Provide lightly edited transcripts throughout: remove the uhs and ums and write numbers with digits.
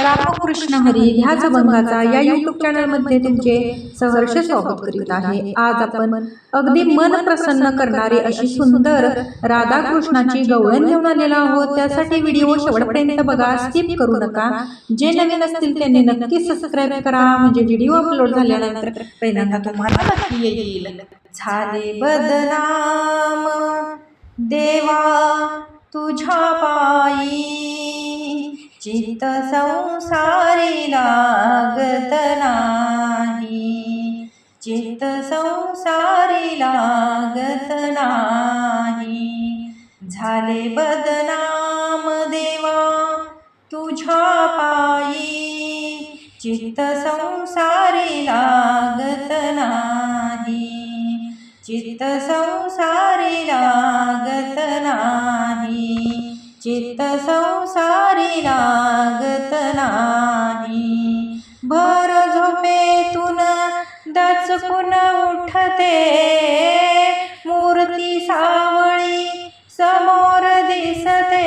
रामकृष्ण हरी ह्याच अभंगाचा या यूट्यूब चॅनलमध्ये तुमचे सहर्ष स्वागत करीत आहे। आज आपण अगदी मन प्रसन्न करणारी अशी सुंदर राधाकृष्णाची गवळण घेऊन आलेलो आहोत। त्यासाठी व्हिडिओ शेवटपर्यंत बघा, स्किप करू नका। जे नवीन असतील त्यांनी नक्की सबस्क्राइब करा, म्हणजे व्हिडिओ अपलोड झाल्यानंतर पहिल्यांदा तुम्हाला नक्की येईल। झाले बदनाम देवा तुझ्या पायी, चित्त संसारी लागत नाही, चित्त संसारी लागत नाही। झाले बदनाम देवा तुझ्या पायी, चित्त संसारी लागत नाही, चित्त संसारी लागत नाही, चित्त संसारी लागत नाही। भर झोपेतून दचकून उठते, मूर्ती सावळी समोर दिसते।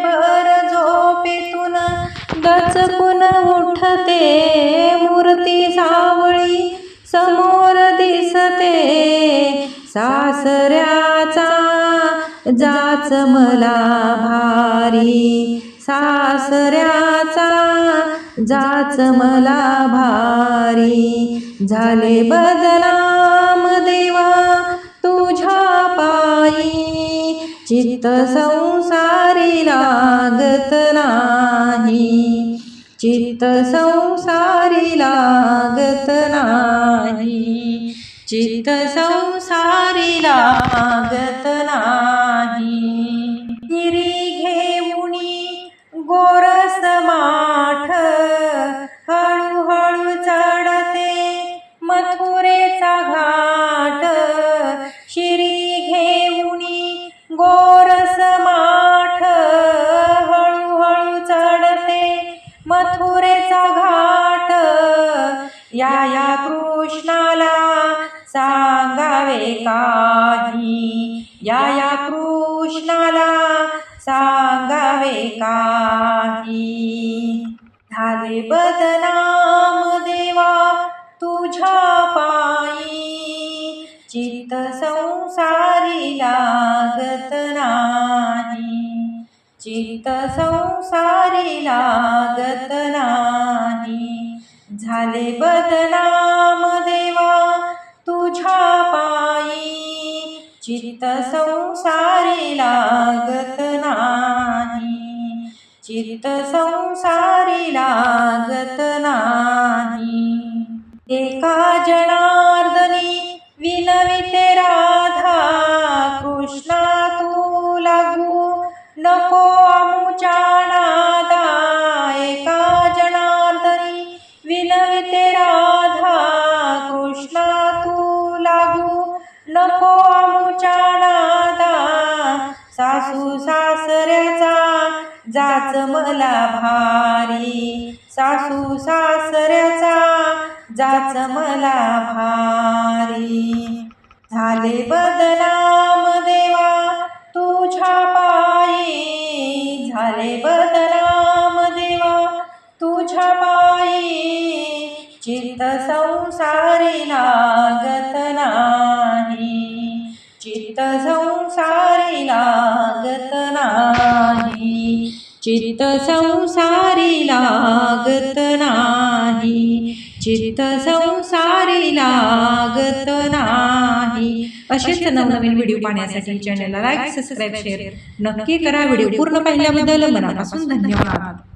भर झोपेतून दचकून उठते, मूर्ती सावळी समोर दिसते। सासऱ्याचा जाच मला भारी, सासऱ्याचा जाच मला भारी। झाले बदनाम देवा तुझ्या पायी, चित्त संसारी लागत नाही, चित्त संसारी लागत नाही, चित्त संसारी लागत नाही। हिरी घेऊनी गोरस माठ, हळूहळू चढते मथुरेचा घाट। शिरी घेऊनी गोरस माठ, हळूहळू चढते मथुरेचा घाट। या कृष्णाला सांगावे काही, या कृष्णाला सांगावे काही। झाले बदनाम देवा तुझ्या पायी, चित्त संसारी लागत नाही, चित्त संसारी लागत नाही। झाले बदनाम देवा तुझ्या पायी, चित्त संसारी लागत नाही, चित्त संसारी लागत नाही। एका जनार्दनी विनविते राधा, कृष्णा तू लागू नको आमुच्या नादा। एका जनार्दनी विनविते राधा, कृष्णा तू लागू नको आमुच्या नादा। सासू सासऱ्याचा जाच मला भारी, सासू सासऱ्याचा जाच मला भारी। झाले बदनाम देवा तुझ्या पायी, झाले बदनाम देवा तुझ्या पायी। चित्त संसारी लागत नाही, चित्त संसारी लागत नाही, चित्त संसारी लागत नाही, चित्त संसारी लागत नाही। असेच नवनवीन व्हिडिओ पाहण्यासाठी चॅनलला लाईक, सबस्क्राइब, शेअर नक्की करा। व्हिडिओ पूर्ण पाहिल्याबद्दल मनापासून धन्यवाद।